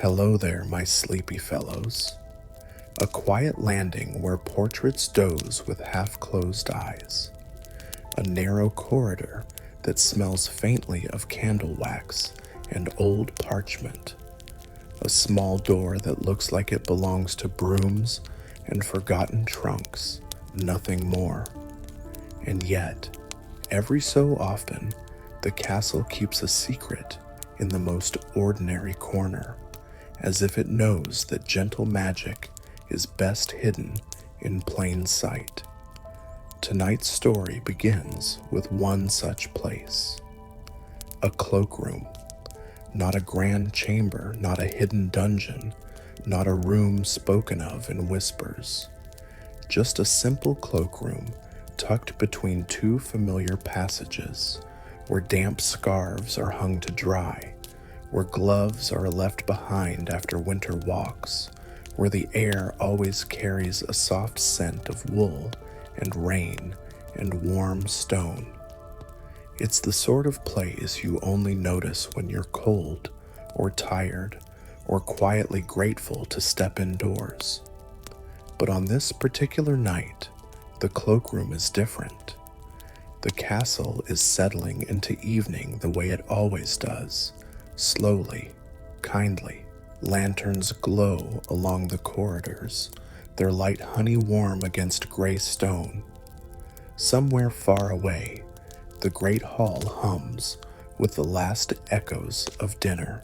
Hello there, my sleepy fellows. A quiet landing where portraits doze with half-closed eyes. A narrow corridor that smells faintly of candle wax and old parchment. A small door that looks like it belongs to brooms and forgotten trunks, nothing more. And yet, every so often, the castle keeps a secret in the most ordinary corner, as if it knows that gentle magic is best hidden in plain sight. Tonight's story begins with one such place. A cloakroom. Not a grand chamber, not a hidden dungeon, not a room spoken of in whispers. Just a simple cloakroom tucked between two familiar passages, where damp scarves are hung to dry, where gloves are left behind after winter walks, where the air always carries a soft scent of wool and rain and warm stone. It's the sort of place you only notice when you're cold or tired or quietly grateful to step indoors. But on this particular night, the cloakroom is different. The castle is settling into evening the way it always does, slowly, kindly. Lanterns glow along the corridors, their light honey warm against gray stone. Somewhere far away, the great hall hums with the last echoes of dinner.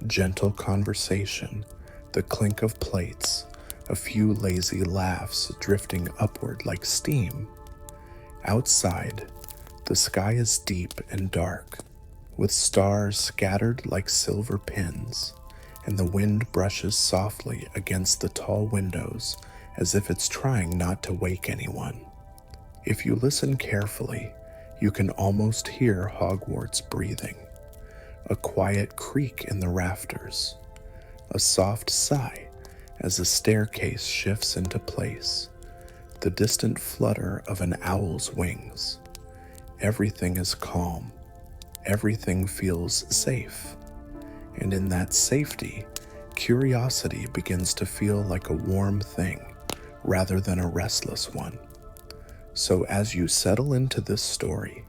Gentle conversation, the clink of plates, a few lazy laughs drifting upward like steam. Outside, the sky is deep and dark, with stars scattered like silver pins, and the wind brushes softly against the tall windows as if it's trying not to wake anyone. If you listen carefully, you can almost hear Hogwarts breathing. A quiet creak in the rafters, a soft sigh as a staircase shifts into place, the distant flutter of an owl's wings. Everything is calm, everything feels safe, and in that safety, curiosity begins to feel like a warm thing rather than a restless one. So as you settle into this story,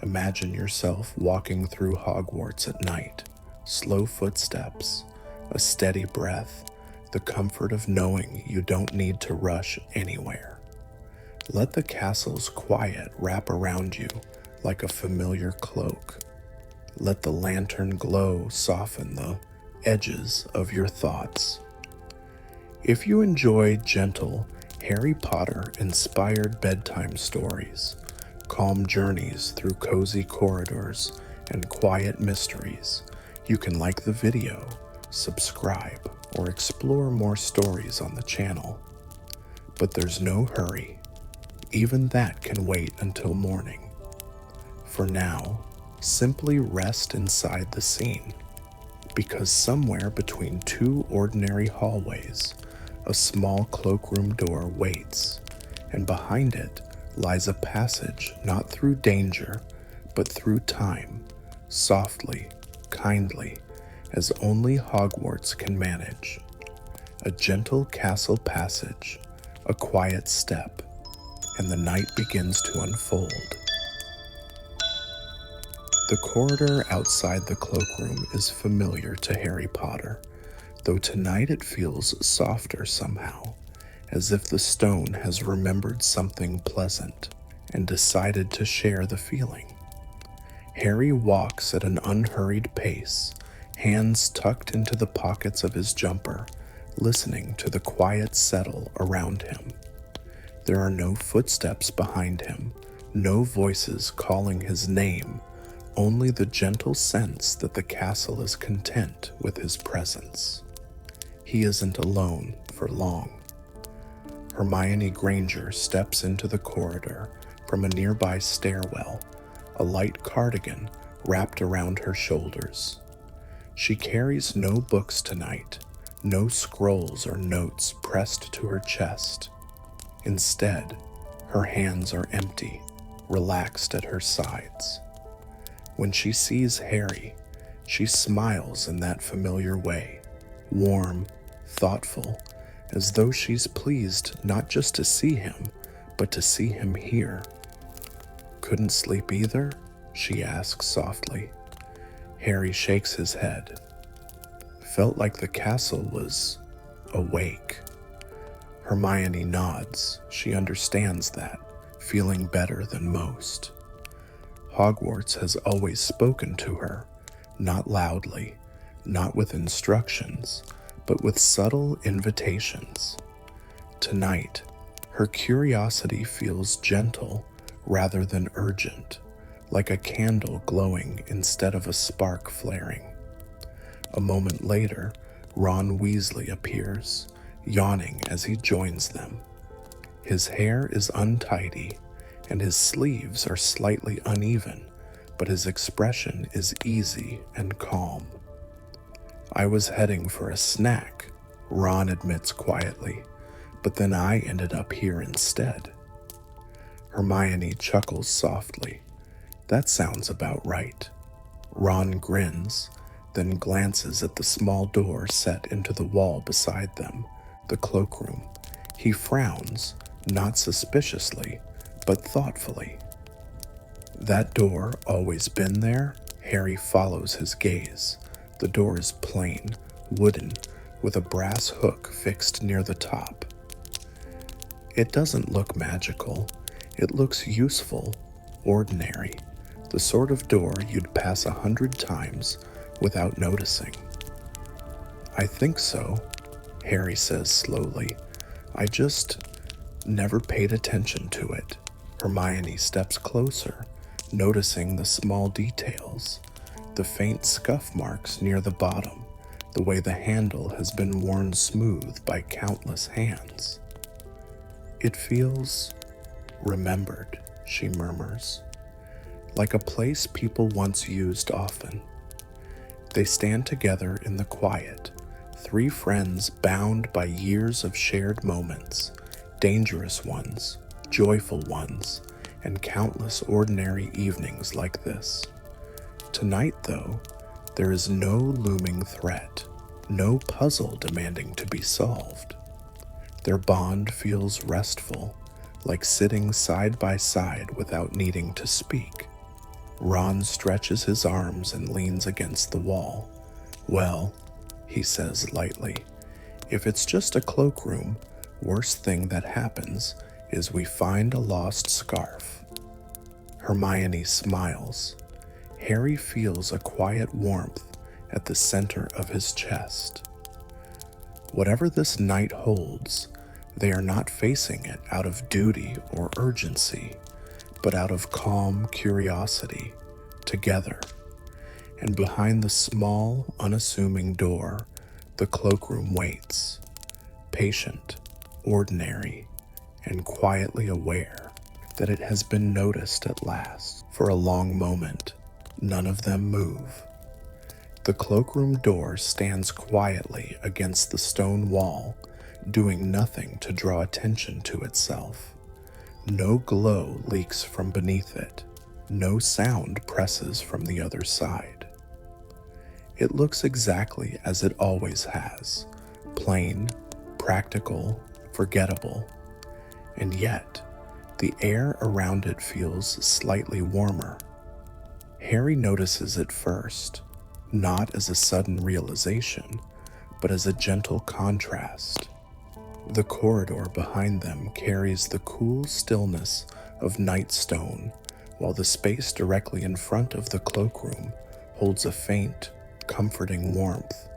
imagine yourself walking through Hogwarts at night, slow footsteps, a steady breath, the comfort of knowing you don't need to rush anywhere. Let the castle's quiet wrap around you like a familiar cloak. Let the lantern glow soften the edges of your thoughts. If you enjoy gentle, Harry Potter-inspired bedtime stories, calm journeys through cozy corridors, and quiet mysteries, you can like the video, subscribe, or explore more stories on the channel. But there's no hurry. Even that can wait until morning. For now, simply rest inside the scene, because somewhere between two ordinary hallways, a small cloakroom door waits, and behind it lies a passage not through danger, but through time, softly, kindly, as only Hogwarts can manage. A gentle castle passage, a quiet step, and the night begins to unfold. The corridor outside the cloakroom is familiar to Harry Potter, though tonight it feels softer somehow, as if the stone has remembered something pleasant and decided to share the feeling. Harry walks at an unhurried pace, hands tucked into the pockets of his jumper, listening to the quiet settle around him. There are no footsteps behind him, no voices calling his name, only the gentle sense that the castle is content with his presence. He isn't alone for long. Hermione Granger steps into the corridor from a nearby stairwell, a light cardigan wrapped around her shoulders. She carries no books tonight, no scrolls or notes pressed to her chest. Instead, her hands are empty, relaxed at her sides. When she sees Harry, she smiles in that familiar way, warm, thoughtful, as though she's pleased not just to see him, but to see him here. "Couldn't sleep either?" she asks softly. Harry shakes his head. "Felt like the castle was awake." Hermione nods. She understands that, feeling better than most. Hogwarts has always spoken to her, not loudly, not with instructions, but with subtle invitations. Tonight, her curiosity feels gentle rather than urgent, like a candle glowing instead of a spark flaring. A moment later, Ron Weasley appears, yawning as he joins them. His hair is untidy, and his sleeves are slightly uneven, but his expression is easy and calm. "I was heading for a snack," Ron admits quietly, "but then I ended up here instead." Hermione chuckles softly. "That sounds about right." Ron grins, then glances at the small door set into the wall beside them, the cloakroom. He frowns, not suspiciously, but thoughtfully. "That door always been there?" Harry follows his gaze. The door is plain, wooden, with a brass hook fixed near the top. "It doesn't look magical. It looks useful, ordinary, the sort of door you'd pass 100 times without noticing." "I think so," Harry says slowly. "I just never paid attention to it." Hermione steps closer, noticing the small details, the faint scuff marks near the bottom, the way the handle has been worn smooth by countless hands. "It feels remembered," she murmurs, "like a place people once used often." They stand together in the quiet, three friends bound by years of shared moments, dangerous ones, joyful ones, and countless ordinary evenings like this. Tonight, though, there is no looming threat, no puzzle demanding to be solved. Their bond feels restful, like sitting side by side without needing to speak. Ron stretches his arms and leans against the wall. "Well," he says lightly, "if it's just a cloakroom, worst thing that happens is we find a lost scarf." Hermione smiles. Harry feels a quiet warmth at the center of his chest. Whatever this night holds, they are not facing it out of duty or urgency, but out of calm curiosity, together. And behind the small, unassuming door, the cloakroom waits, patient, ordinary, and quietly aware that it has been noticed at last. For a long moment, none of them move. The cloakroom door stands quietly against the stone wall, doing nothing to draw attention to itself. No glow leaks from beneath it. No sound presses from the other side. It looks exactly as it always has, plain, practical, forgettable. And yet, the air around it feels slightly warmer. Harry notices it first, not as a sudden realization, but as a gentle contrast. The corridor behind them carries the cool stillness of night stone, while the space directly in front of the cloakroom holds a faint, comforting warmth,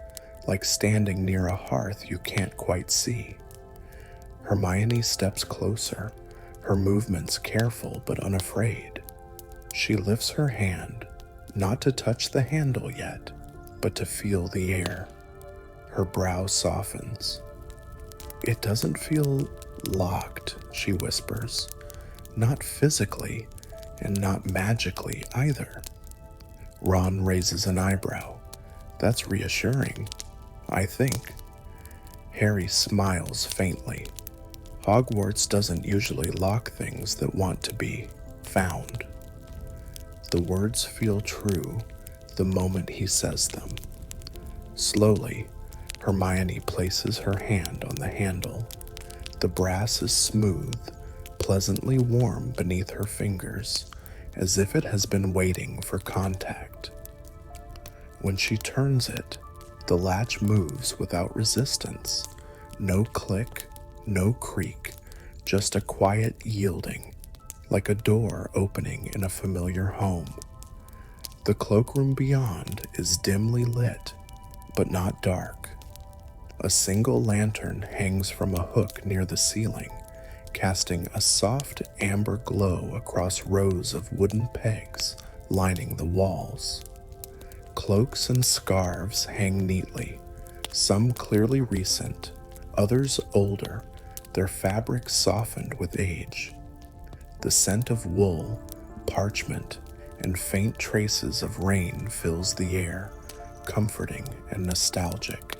like standing near a hearth you can't quite see. Hermione steps closer, her movements careful but unafraid. She lifts her hand, not to touch the handle yet, but to feel the air. Her brow softens. "It doesn't feel locked," she whispers. "Not physically, and not magically either." Ron raises an eyebrow. "That's reassuring, I think." Harry smiles faintly. Hogwarts doesn't usually lock things that want to be found. The words feel true the moment he says them. Slowly, Hermione places her hand on the handle. The brass is smooth, pleasantly warm beneath her fingers, as if it has been waiting for contact. When she turns it, the latch moves without resistance. No click, no creak, just a quiet yielding, like a door opening in a familiar home. The cloakroom beyond is dimly lit, but not dark. A single lantern hangs from a hook near the ceiling, casting a soft amber glow across rows of wooden pegs lining the walls. Cloaks and scarves hang neatly, some clearly recent, others older, their fabric softened with age. The scent of wool, parchment, and faint traces of rain fills the air, comforting and nostalgic.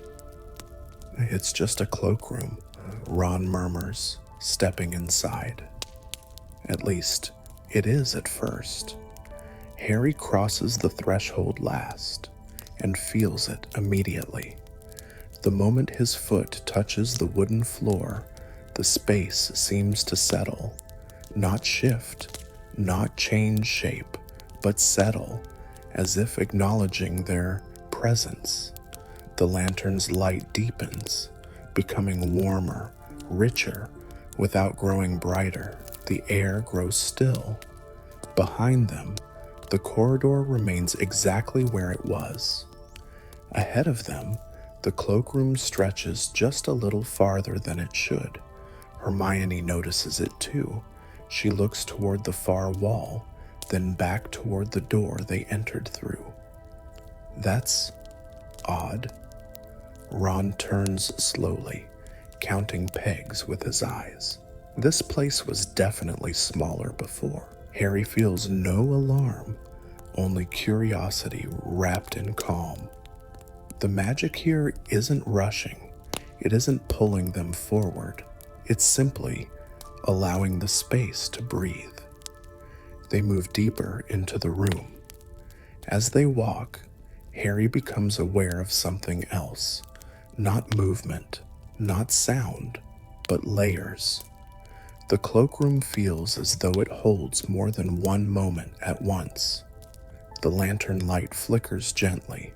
"It's just a cloakroom," Ron murmurs, stepping inside. At least, it is at first. Harry crosses the threshold last, and feels it immediately. The moment his foot touches the wooden floor, the space seems to settle, not shift, not change shape, but settle, as if acknowledging their presence. The lantern's light deepens, becoming warmer, richer, without growing brighter. The air grows still. Behind them, the corridor remains exactly where it was. Ahead of them, the cloakroom stretches just a little farther than it should. Hermione notices it too. She looks toward the far wall, then back toward the door they entered through. "That's odd." Ron turns slowly, counting pegs with his eyes. This place was definitely smaller before. Harry feels no alarm, only curiosity wrapped in calm. The magic here isn't rushing. It isn't pulling them forward. It's simply allowing the space to breathe. They move deeper into the room. As they walk, Harry becomes aware of something else. Not movement, not sound, but layers. The cloakroom feels as though it holds more than one moment at once. The lantern light flickers gently,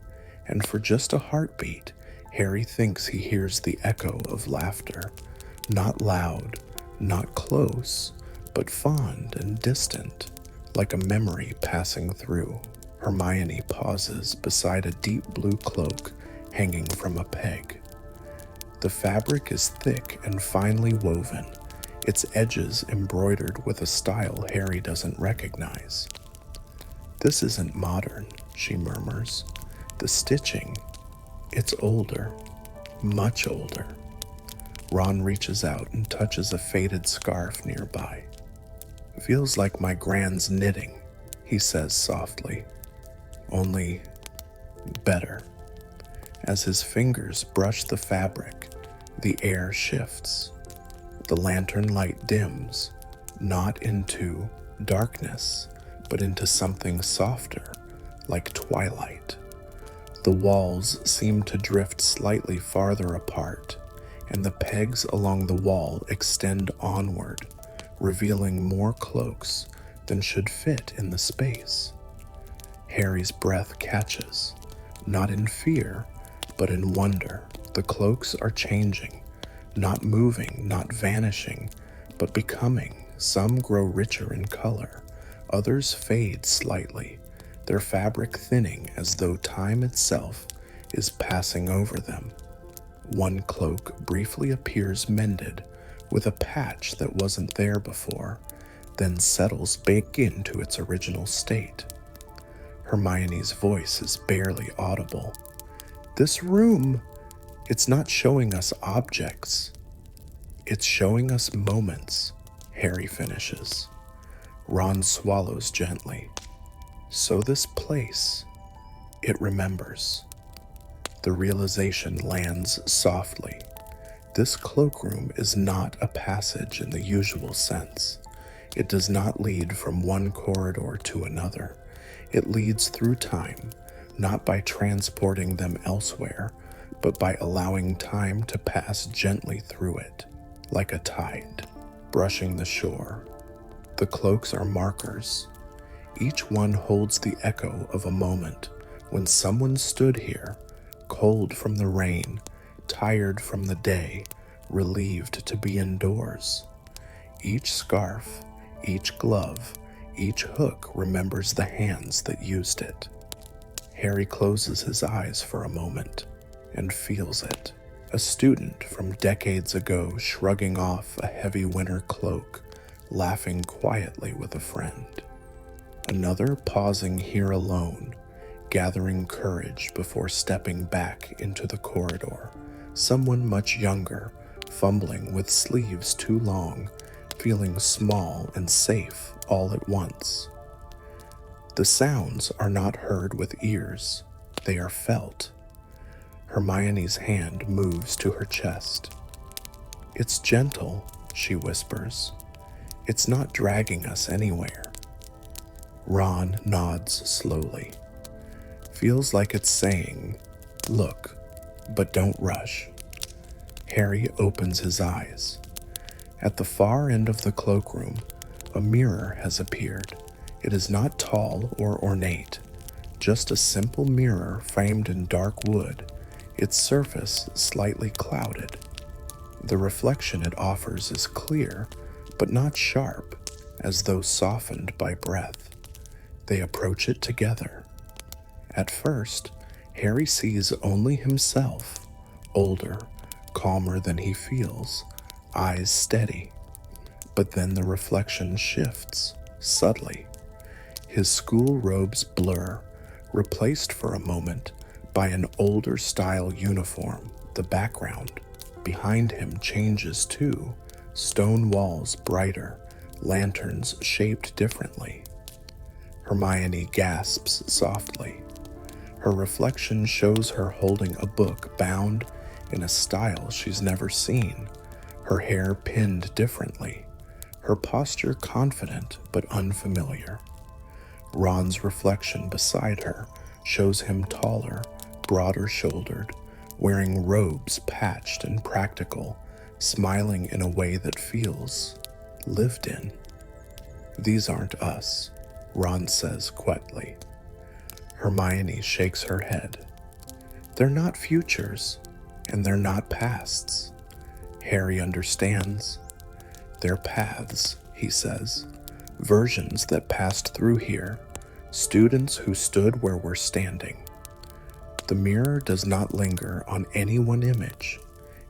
and for just a heartbeat, Harry thinks he hears the echo of laughter. Not loud, not close, but fond and distant, like a memory passing through. Hermione pauses beside a deep blue cloak hanging from a peg. The fabric is thick and finely woven, its edges embroidered with a style Harry doesn't recognize. "This isn't modern," she murmurs. "The stitching, it's older, much older." Ron reaches out and touches a faded scarf nearby. "Feels like my Gran's knitting," he says softly. "Only better." As his fingers brush the fabric, the air shifts. The lantern light dims, not into darkness, but into something softer, like twilight. The walls seem to drift slightly farther apart, and the pegs along the wall extend onward, revealing more cloaks than should fit in the space. Harry's breath catches, not in fear, but in wonder. The cloaks are changing, not moving, not vanishing, but becoming. Some grow richer in color, others fade slightly, their fabric thinning as though time itself is passing over them. One cloak briefly appears mended, with a patch that wasn't there before, then settles back into its original state. Hermione's voice is barely audible. "This room, it's not showing us objects. It's showing us moments," Harry finishes. Ron swallows gently. "So this place, it remembers." The realization lands softly. This cloakroom is not a passage in the usual sense. It does not lead from one corridor to another. It leads through time, not by transporting them elsewhere, but by allowing time to pass gently through it, like a tide, brushing the shore. The cloaks are markers. Each one holds the echo of a moment when someone stood here, cold from the rain, tired from the day, relieved to be indoors. Each scarf, each glove, each hook remembers the hands that used it. Harry closes his eyes for a moment and feels it. A student from decades ago shrugging off a heavy winter cloak, laughing quietly with a friend. Another pausing here alone, gathering courage before stepping back into the corridor. Someone much younger, fumbling with sleeves too long, feeling small and safe all at once. The sounds are not heard with ears, they are felt. Hermione's hand moves to her chest. "It's gentle," she whispers. "It's not dragging us anywhere." Ron nods slowly. Feels like it's saying, "Look, but don't rush." Harry opens his eyes. At the far end of the cloakroom, a mirror has appeared. It is not tall or ornate, just a simple mirror framed in dark wood, its surface slightly clouded. The reflection it offers is clear, but not sharp, as though softened by breath. They approach it together. At first, Harry sees only himself, older, calmer than he feels, eyes steady. But then the reflection shifts, subtly. His school robes blur, replaced for a moment by an older style uniform. The background behind him changes too, stone walls brighter, lanterns shaped differently. Hermione gasps softly. Her reflection shows her holding a book bound in a style she's never seen, her hair pinned differently, her posture confident but unfamiliar. Ron's reflection beside her shows him taller, broader shouldered, wearing robes patched and practical, smiling in a way that feels lived in. "These aren't us," Ron says quietly. Hermione shakes her head. "They're not futures, and they're not pasts." Harry understands. "They're paths," he says. "Versions that passed through here, students who stood where we're standing." The mirror does not linger on any one image.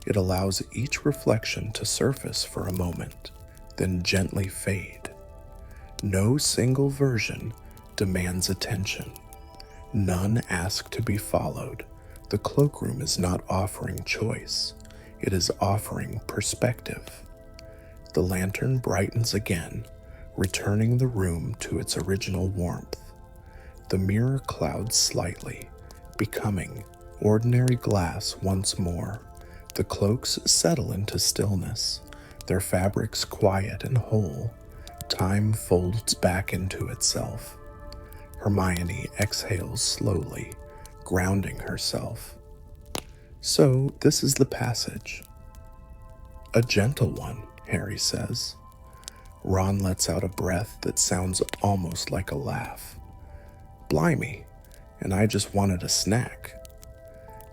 It allows each reflection to surface for a moment, then gently fade. No single version demands attention. None ask to be followed. The cloakroom is not offering choice. It is offering perspective. The lantern brightens again, returning the room to its original warmth. The mirror clouds slightly, becoming ordinary glass once more. The cloaks settle into stillness, their fabrics quiet and whole. Time folds back into itself. Hermione exhales slowly, grounding herself. "So, this is the passage." "A gentle one," Harry says. Ron lets out a breath that sounds almost like a laugh. "Blimey, and I just wanted a snack."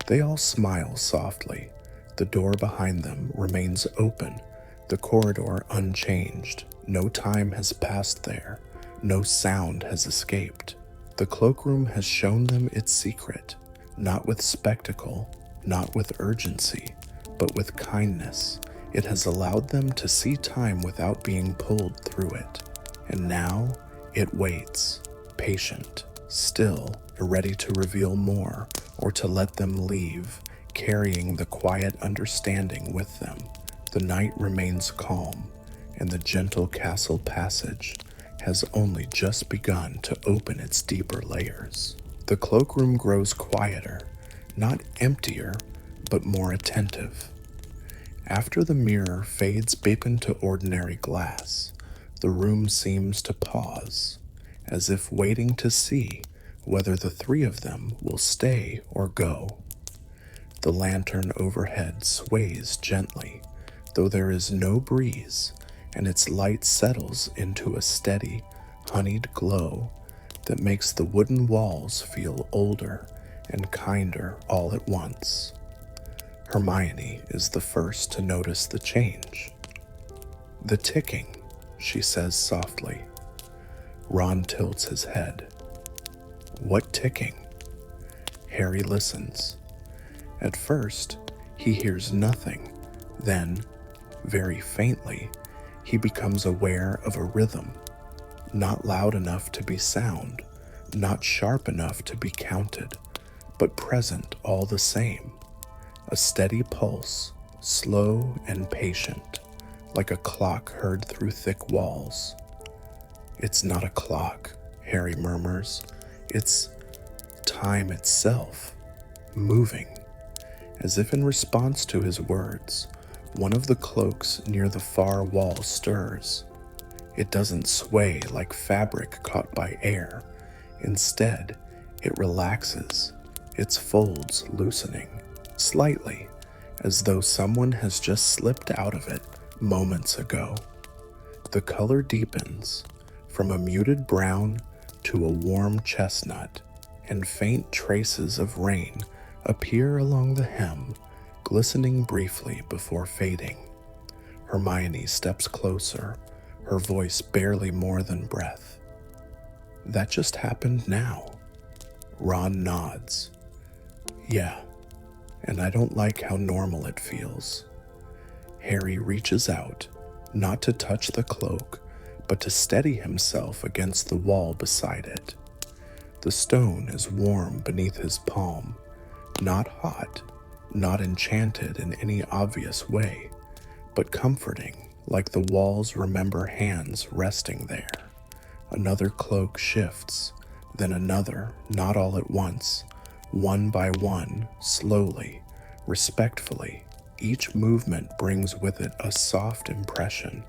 They all smile softly. The door behind them remains open, the corridor unchanged. No time has passed there. No sound has escaped. The cloakroom has shown them its secret, not with spectacle, not with urgency, but with kindness. It has allowed them to see time without being pulled through it. And now it waits, patient, still, ready to reveal more or to let them leave, carrying the quiet understanding with them. The night remains calm, and the gentle castle passage has only just begun to open its deeper layers. The cloakroom grows quieter, not emptier, but more attentive. After the mirror fades back into ordinary glass, the room seems to pause, as if waiting to see whether the three of them will stay or go. The lantern overhead sways gently, though there is no breeze, and its light settles into a steady, honeyed glow that makes the wooden walls feel older and kinder all at once. Hermione is the first to notice the change. "The ticking," she says softly. Ron tilts his head. "What ticking?" Harry listens. At first, he hears nothing. Then, very faintly, he becomes aware of a rhythm, not loud enough to be sound, not sharp enough to be counted, but present all the same. A steady pulse, slow and patient, like a clock heard through thick walls. "It's not a clock," Harry murmurs. "It's time itself, moving." As if in response to his words, one of the cloaks near the far wall stirs. It doesn't sway like fabric caught by air. Instead, it relaxes, its folds loosening, slightly, as though someone has just slipped out of it moments ago. The color deepens, from a muted brown to a warm chestnut, and faint traces of rain appear along the hem, glistening briefly before fading. Hermione steps closer, her voice barely more than breath. "That just happened now." Ron nods. "Yeah, and I don't like how normal it feels." Harry reaches out, not to touch the cloak, but to steady himself against the wall beside it. The stone is warm beneath his palm, not hot, not enchanted in any obvious way, but comforting, like the walls remember hands resting there. Another cloak shifts, then another, not all at once, one by one, slowly, respectfully. Each movement brings with it a soft impression,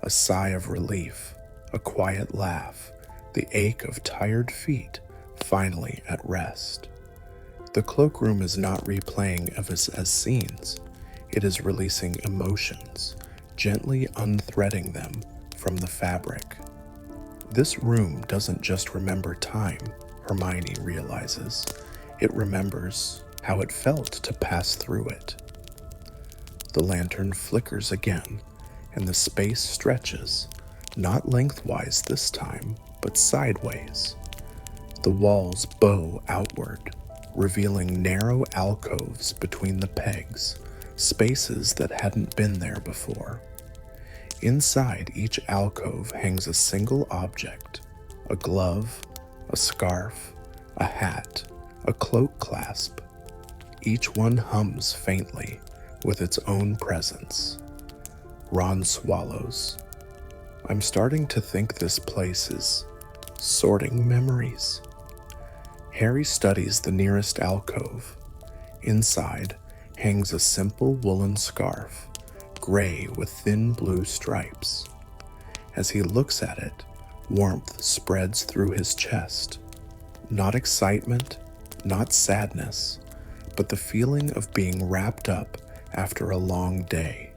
a sigh of relief, a quiet laugh, the ache of tired feet finally at rest. The cloakroom is not replaying Evis as scenes. It is releasing emotions, gently unthreading them from the fabric. This room doesn't just remember time, Hermione realizes. It remembers how it felt to pass through it. The lantern flickers again, and the space stretches, not lengthwise this time, but sideways. The walls bow outward, revealing narrow alcoves between the pegs, spaces that hadn't been there before. Inside each alcove hangs a single object: a glove, a scarf, a hat, a cloak clasp. Each one hums faintly, with its own presence. Ron swallows. "I'm starting to think this place is sorting memories." Harry studies the nearest alcove. Inside hangs a simple woolen scarf, gray with thin blue stripes. As he looks at it, warmth spreads through his chest. Not excitement, not sadness, but the feeling of being wrapped up after a long day.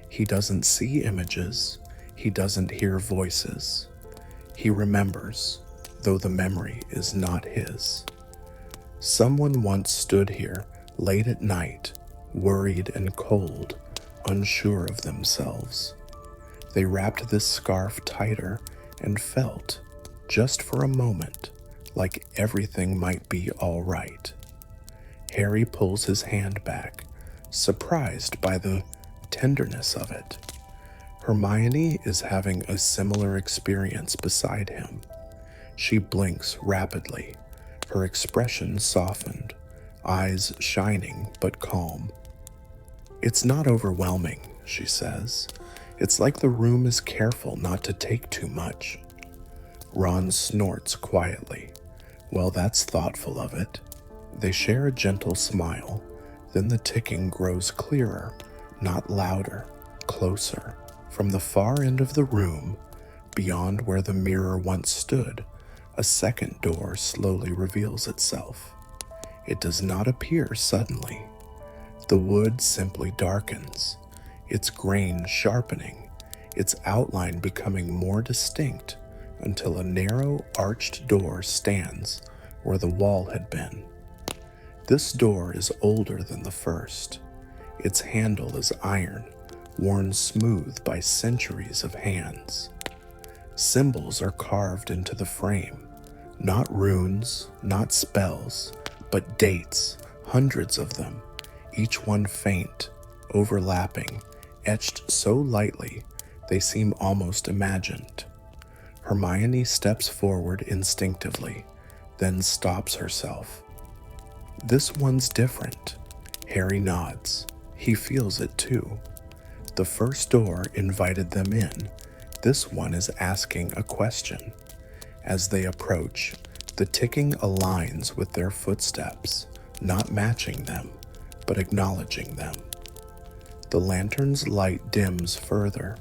He doesn't see images, he doesn't hear voices. He remembers, though the memory is not his. Someone once stood here late at night, worried and cold, unsure of themselves. They wrapped this scarf tighter and felt, just for a moment, like everything might be all right. Harry pulls his hand back, surprised by the tenderness of it. Hermione is having a similar experience beside him. She blinks rapidly, her expression softened, eyes shining but calm. "It's not overwhelming," she says. "It's like the room is careful not to take too much." Ron snorts quietly. "Well, that's thoughtful of it." They share a gentle smile, then the ticking grows clearer, not louder, closer. From the far end of the room, beyond where the mirror once stood, a second door slowly reveals itself. It does not appear suddenly. The wood simply darkens, its grain sharpening, its outline becoming more distinct until a narrow arched door stands where the wall had been. This door is older than the first. Its handle is iron, worn smooth by centuries of hands. Symbols are carved into the frame, not runes, not spells, but dates, hundreds of them, each one faint, overlapping, etched so lightly they seem almost imagined. Hermione steps forward instinctively, then stops herself. This one's different. Harry nods. He feels it too. The first door invited them in. This one is asking a question. As they approach, the ticking aligns with their footsteps, not matching them, but acknowledging them. The lantern's light dims further,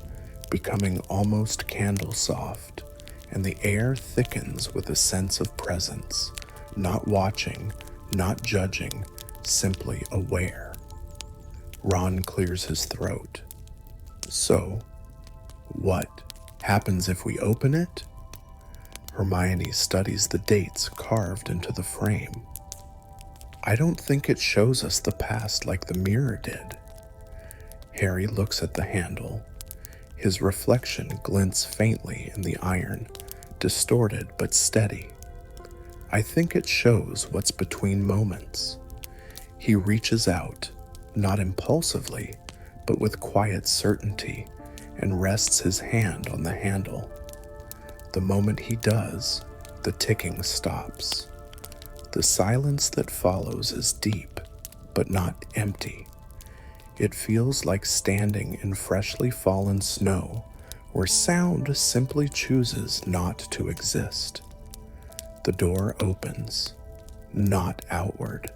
becoming almost candle-soft, and the air thickens with a sense of presence, not watching, not judging, simply aware. Ron clears his throat. So, what happens if we open it? Hermione studies the dates carved into the frame. I don't think it shows us the past like the mirror did. Harry looks at the handle. His reflection glints faintly in the iron, distorted but steady. I think it shows what's between moments. He reaches out, not impulsively, but with quiet certainty, and rests his hand on the handle. The moment he does, the ticking stops. The silence that follows is deep, but not empty. It feels like standing in freshly fallen snow, where sound simply chooses not to exist. The door opens, not outward,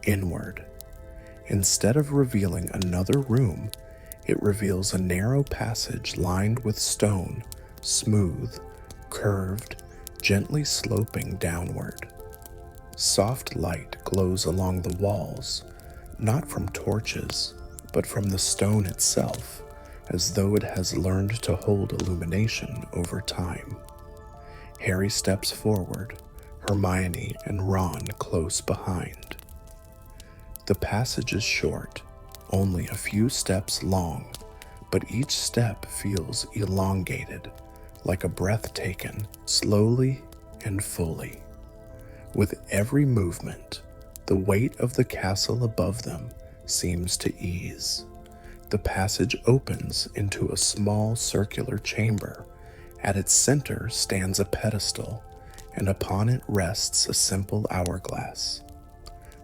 inward. Instead of revealing another room, it reveals a narrow passage lined with stone, smooth, curved, gently sloping downward. Soft light glows along the walls, not from torches, but from the stone itself, as though it has learned to hold illumination over time. Harry steps forward, Hermione and Ron close behind. The passage is short, only a few steps long, but each step feels elongated, like a breath taken slowly and fully. With every movement, the weight of the castle above them seems to ease. The passage opens into a small circular chamber. At its center stands a pedestal, and upon it rests a simple hourglass.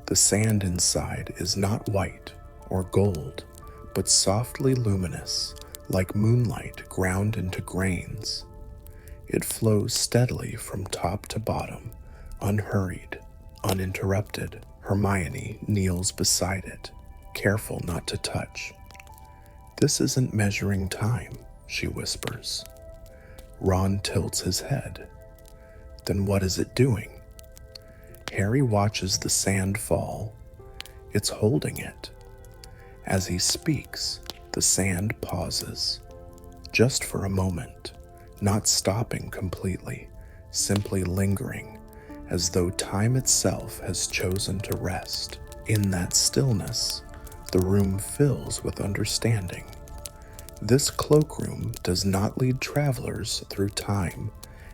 The sand inside is not white or gold, but softly luminous, like moonlight ground into grains. It flows steadily from top to bottom, unhurried, uninterrupted. Hermione kneels beside it, careful not to touch. "This isn't measuring time," she whispers. Ron tilts his head. "Then what is it doing?" Harry watches the sand fall. It's holding it. As he speaks, the sand pauses, just for a moment, not stopping completely, simply lingering, as though time itself has chosen to rest. In that stillness, the room fills with understanding. This cloakroom does not lead travelers through time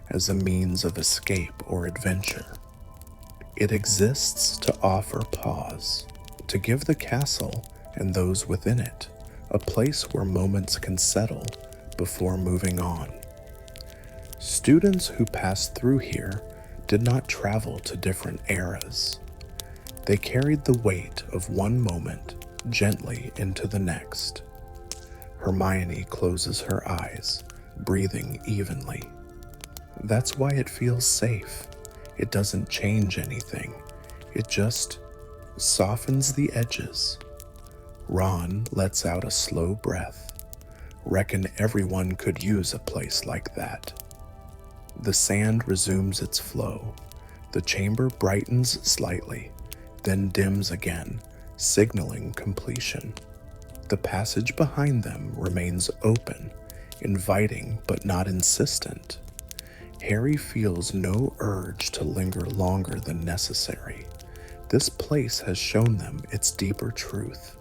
as a means of escape or adventure. It exists to offer pause, to give the castle and those within it a place where moments can settle before moving on. Students who passed through here did not travel to different eras. They carried the weight of one moment gently into the next. Hermione closes her eyes, breathing evenly. That's why it feels safe. It doesn't change anything. It just softens the edges. Ron lets out a slow breath. Reckon everyone could use a place like that. The sand resumes its flow. The chamber brightens slightly, then dims again, signaling completion. The passage behind them remains open, inviting but not insistent. Harry feels no urge to linger longer than necessary. This place has shown them its deeper truth.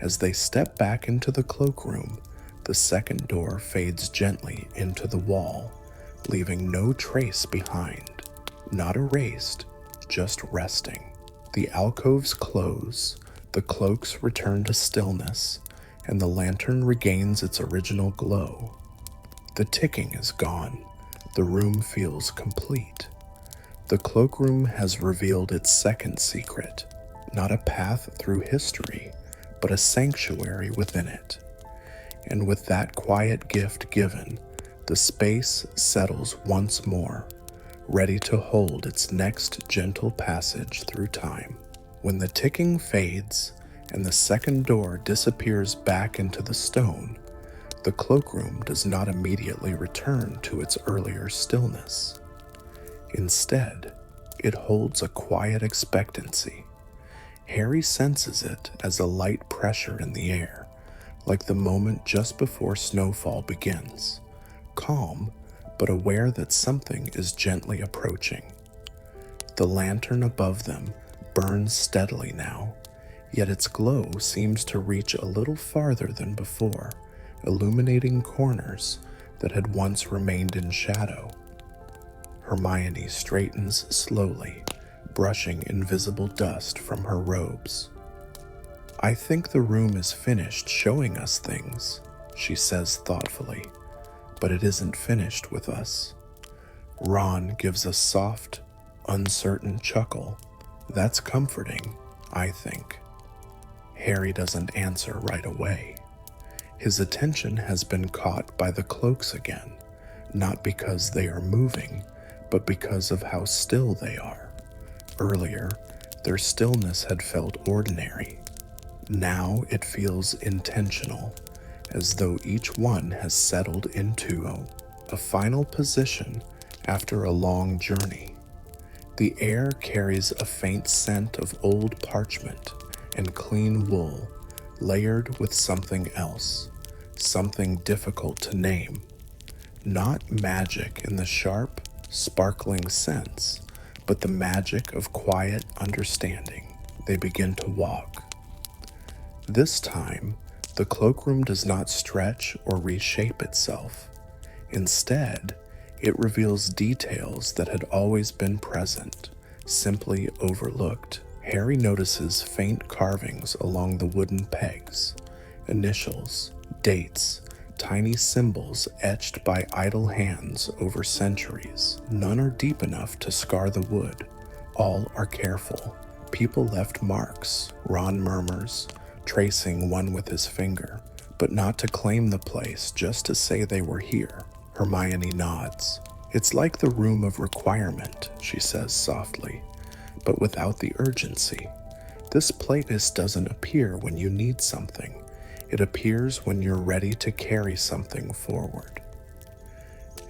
As they step back into the cloakroom, the second door fades gently into the wall, leaving no trace behind. Not erased, just resting. The alcoves close, the cloaks return to stillness, and the lantern regains its original glow. The ticking is gone. The room feels complete. The cloakroom has revealed its second secret, not a path through history, but a sanctuary within it. And with that quiet gift given, the space settles once more, ready to hold its next gentle passage through time. When the ticking fades and the second door disappears back into the stone, the cloakroom does not immediately return to its earlier stillness. Instead, it holds a quiet expectancy. Harry senses it as a light pressure in the air, like the moment just before snowfall begins, calm, but aware that something is gently approaching. The lantern above them burns steadily now, yet its glow seems to reach a little farther than before, illuminating corners that had once remained in shadow. Hermione straightens slowly, brushing invisible dust from her robes. "I think the room is finished showing us things," she says thoughtfully, "but it isn't finished with us." Ron gives a soft, uncertain chuckle. "That's comforting, I think." Harry doesn't answer right away. His attention has been caught by the cloaks again, not because they are moving, but because of how still they are. Earlier, their stillness had felt ordinary. Now it feels intentional, as though each one has settled into a final position after a long journey. The air carries a faint scent of old parchment and clean wool, layered with something else, something difficult to name. Not magic in the sharp, sparkling sense, but the magic of quiet understanding. They begin to walk. This time, the cloakroom does not stretch or reshape itself. Instead, it reveals details that had always been present, simply overlooked. Harry notices faint carvings along the wooden pegs, initials, dates, tiny symbols etched by idle hands over centuries. None are deep enough to scar the wood. All are careful. People left marks, Ron murmurs, tracing one with his finger, but not to claim the place, just to say they were here. Hermione nods. "It's like the room of requirement," she says softly, but without the urgency. This place doesn't appear when you need something. It appears when you're ready to carry something forward.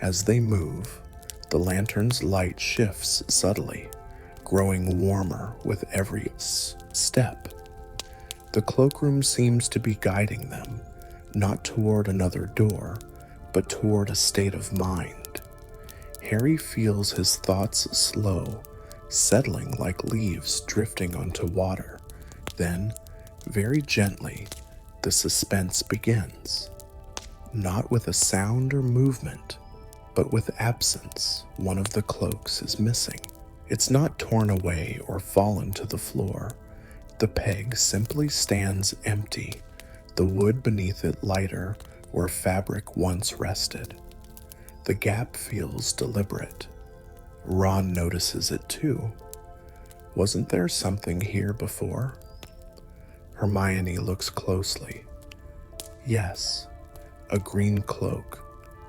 As they move, the lantern's light shifts subtly, growing warmer with every step. The cloakroom seems to be guiding them, not toward another door, but toward a state of mind. Harry feels his thoughts slow, settling like leaves drifting onto water. Then, very gently, the suspense begins. Not with a sound or movement, but with absence. One of the cloaks is missing. It's not torn away or fallen to the floor. The peg simply stands empty, the wood beneath it lighter where fabric once rested. The gap feels deliberate. Ron notices it too. Wasn't there something here before? Hermione looks closely. Yes, a green cloak,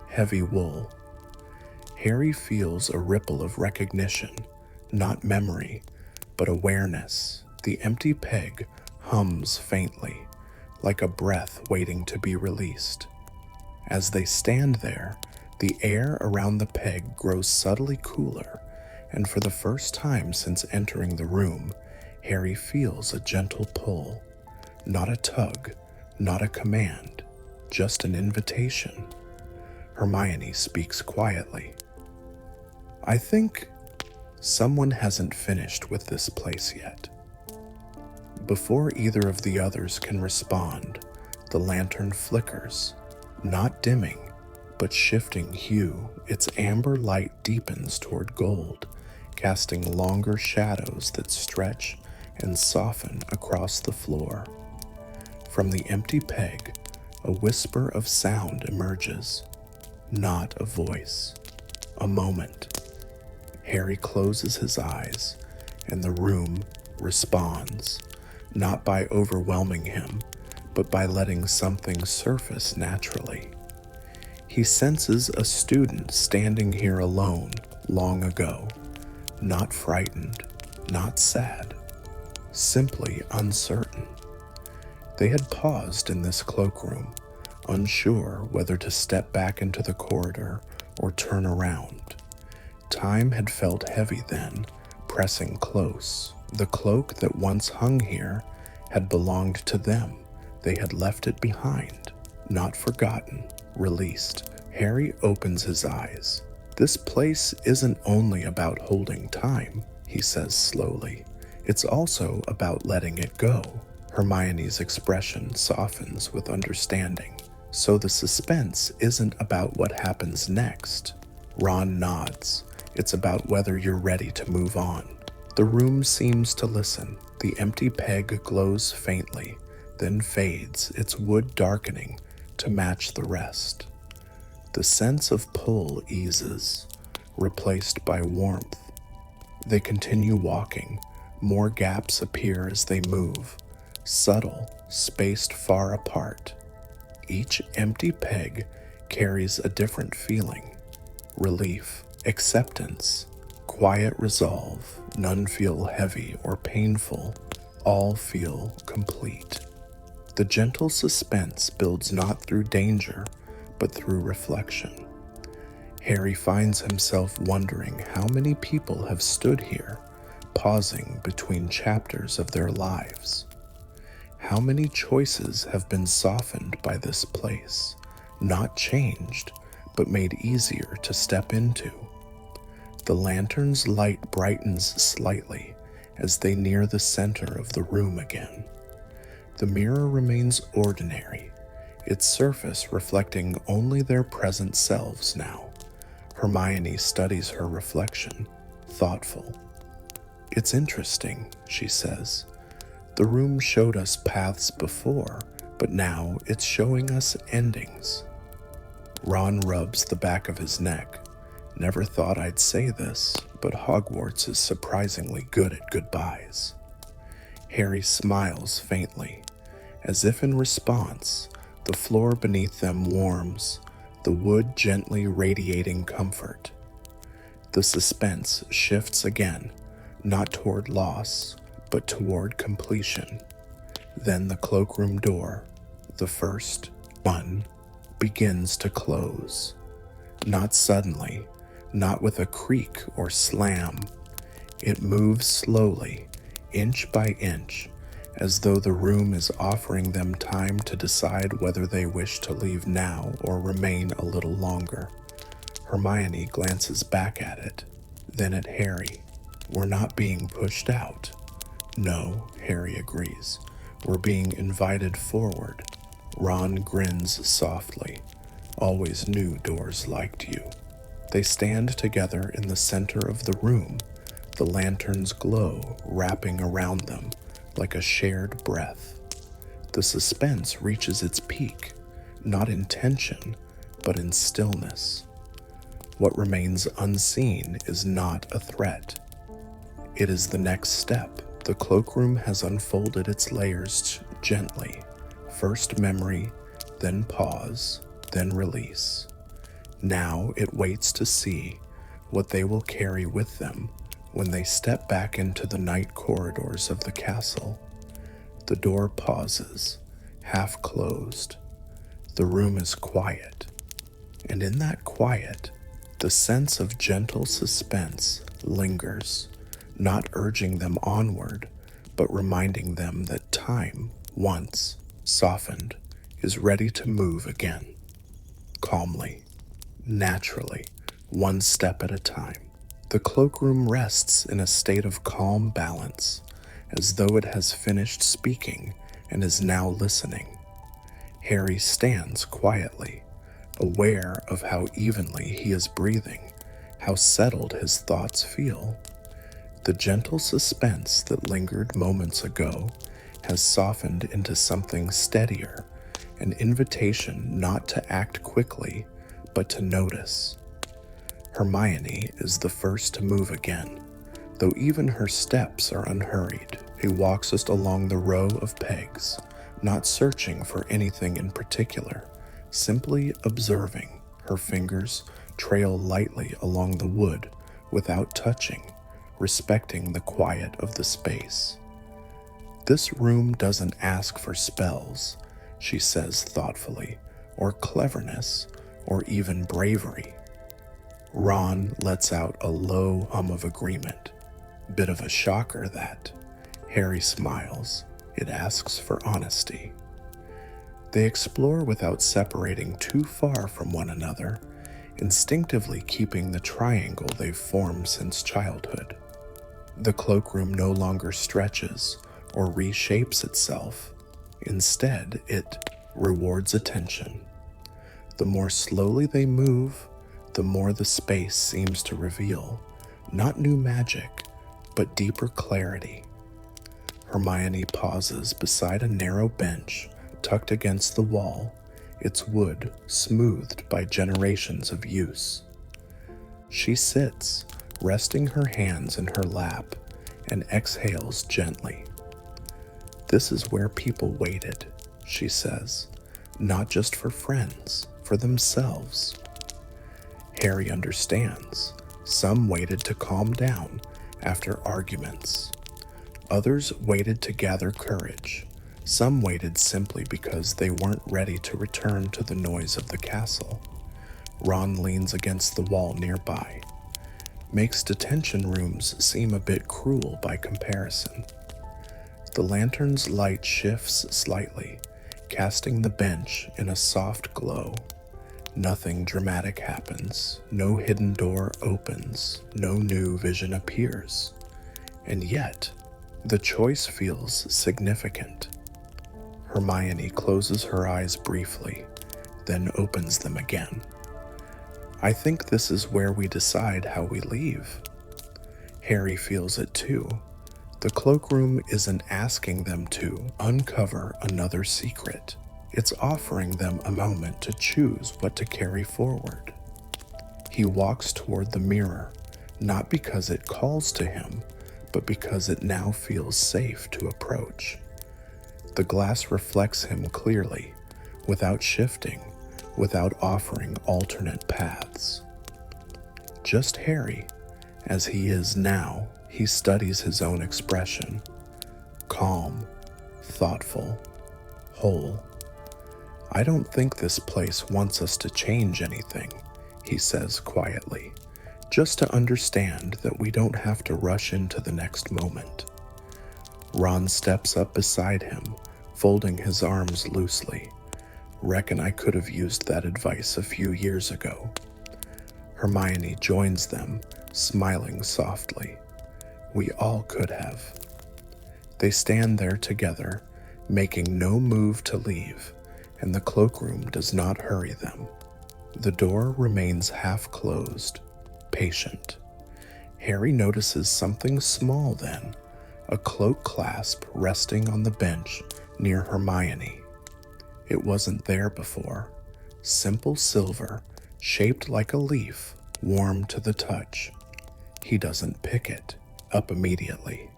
heavy wool. Harry feels a ripple of recognition, not memory, but awareness. The empty peg hums faintly, like a breath waiting to be released. As they stand there, the air around the peg grows subtly cooler, and for the first time since entering the room, Harry feels a gentle pull, not a tug, not a command, just an invitation. Hermione speaks quietly. I think someone hasn't finished with this place yet. Before either of the others can respond, the lantern flickers, not dimming, but shifting hue. Its amber light deepens toward gold, casting longer shadows that stretch and soften across the floor. From the empty peg, a whisper of sound emerges. Not a voice, a moment. Harry closes his eyes, and the room responds, not by overwhelming him, but by letting something surface naturally. He senses a student standing here alone long ago, not frightened, not sad, simply uncertain. They had paused in this cloakroom, unsure whether to step back into the corridor or turn around. Time had felt heavy then, pressing close. The cloak that once hung here had belonged to them. They had left it behind, not forgotten, released. Harry opens his eyes. This place isn't only about holding time, he says slowly. It's also about letting it go. Hermione's expression softens with understanding. So the suspense isn't about what happens next. Ron nods. It's about whether you're ready to move on. The room seems to listen. The empty peg glows faintly, then fades, its wood darkening to match the rest. The sense of pull eases, replaced by warmth. They continue walking. More gaps appear as they move, subtle, spaced far apart. Each empty peg carries a different feeling. Relief, acceptance, quiet resolve. None feel heavy or painful. All feel complete. The gentle suspense builds not through danger, but through reflection. Harry finds himself wondering how many people have stood here, pausing between chapters of their lives. How many choices have been softened by this place, not changed, but made easier to step into. The lantern's light brightens slightly as they near the center of the room again. The mirror remains ordinary, its surface reflecting only their present selves now. Hermione studies her reflection, thoughtful. It's interesting, she says. The room showed us paths before, but now it's showing us endings. Ron rubs the back of his neck. Never thought I'd say this, but Hogwarts is surprisingly good at goodbyes. Harry smiles faintly, as if in response. The floor beneath them warms, the wood gently radiating comfort. The suspense shifts again, not toward loss, but toward completion. Then the cloakroom door, the first one, begins to close. Not suddenly, not with a creak or slam. It moves slowly, inch by inch, as though the room is offering them time to decide whether they wish to leave now or remain a little longer. Hermione glances back at it, then at Harry. We're not being pushed out. No, Harry agrees. We're being invited forward. Ron grins softly. Always knew doors liked you. They stand together in the center of the room, the lantern's glow wrapping around them like a shared breath. The suspense reaches its peak, not in tension, but in stillness. What remains unseen is not a threat. It is the next step. The cloakroom has unfolded its layers gently. First memory, then pause, then release. Now it waits to see what they will carry with them when they step back into the night corridors of the castle. The door pauses, half closed. The room is quiet, and in that quiet, the sense of gentle suspense lingers, not urging them onward, but reminding them that time, once softened, is ready to move again, calmly, naturally, one step at a time. The cloakroom rests in a state of calm balance, as though it has finished speaking and is now listening. Harry stands quietly, aware of how evenly he is breathing, how settled his thoughts feel. The gentle suspense that lingered moments ago has softened into something steadier, an invitation not to act quickly, but to notice. Hermione is the first to move again, though even her steps are unhurried. She walks just along the row of pegs, not searching for anything in particular, simply observing. Her fingers trail lightly along the wood without touching, respecting the quiet of the space. "This room doesn't ask for spells," she says thoughtfully, "or cleverness, or even bravery." Ron lets out a low hum of agreement. Bit of a shocker, that. Harry smiles. It asks for honesty. They explore without separating too far from one another, instinctively keeping the triangle they've formed since childhood. The cloakroom no longer stretches or reshapes itself. Instead, it rewards attention. The more slowly they move, the more the space seems to reveal, not new magic, but deeper clarity. Hermione pauses beside a narrow bench tucked against the wall, its wood smoothed by generations of use. She sits, resting her hands in her lap, and exhales gently. "This is where people waited," she says, "not just for friends, for themselves." Harry understands. Some waited to calm down after arguments. Others waited to gather courage. Some waited simply because they weren't ready to return to the noise of the castle. Ron leans against the wall nearby. Makes detention rooms seem a bit cruel by comparison. The lantern's light shifts slightly, casting the bench in a soft glow. Nothing dramatic happens. No hidden door opens. No new vision appears. And yet, the choice feels significant. Hermione closes her eyes briefly, then opens them again. "I think this is where we decide how we leave." Harry feels it too. The cloakroom isn't asking them to uncover another secret. It's offering them a moment to choose what to carry forward. He walks toward the mirror, not because it calls to him, but because it now feels safe to approach. The glass reflects him clearly, without shifting, without offering alternate paths. Just Harry, as he is now. He studies his own expression. Calm, thoughtful, whole. "I don't think this place wants us to change anything," he says quietly, "just to understand that we don't have to rush into the next moment." Ron steps up beside him, folding his arms loosely. "Reckon I could have used that advice a few years ago." Hermione joins them, smiling softly. "We all could have." They stand there together, making no move to leave, and the cloakroom does not hurry them. The door remains half closed, patient. Harry notices something small then, a cloak clasp resting on the bench near Hermione. It wasn't there before. Simple silver, shaped like a leaf, warm to the touch. He doesn't pick it up immediately.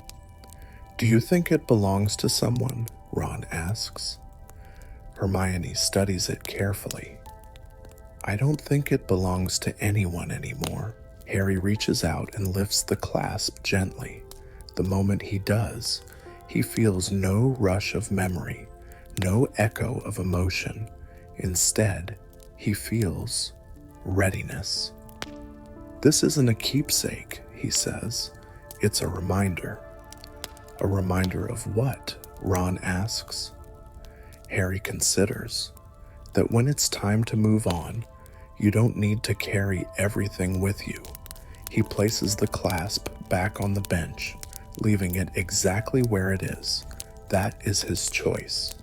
"Do you think it belongs to someone?" Ron asks. Hermione studies it carefully. "I don't think it belongs to anyone anymore." Harry reaches out and lifts the clasp gently. The moment he does, he feels no rush of memory, no echo of emotion. Instead, he feels readiness. "This isn't a keepsake," he says. "It's a reminder." A reminder of what? Ron asks. Harry considers that when it's time to move on, you don't need to carry everything with you. He places the clasp back on the bench, leaving it exactly where it is. That is his choice.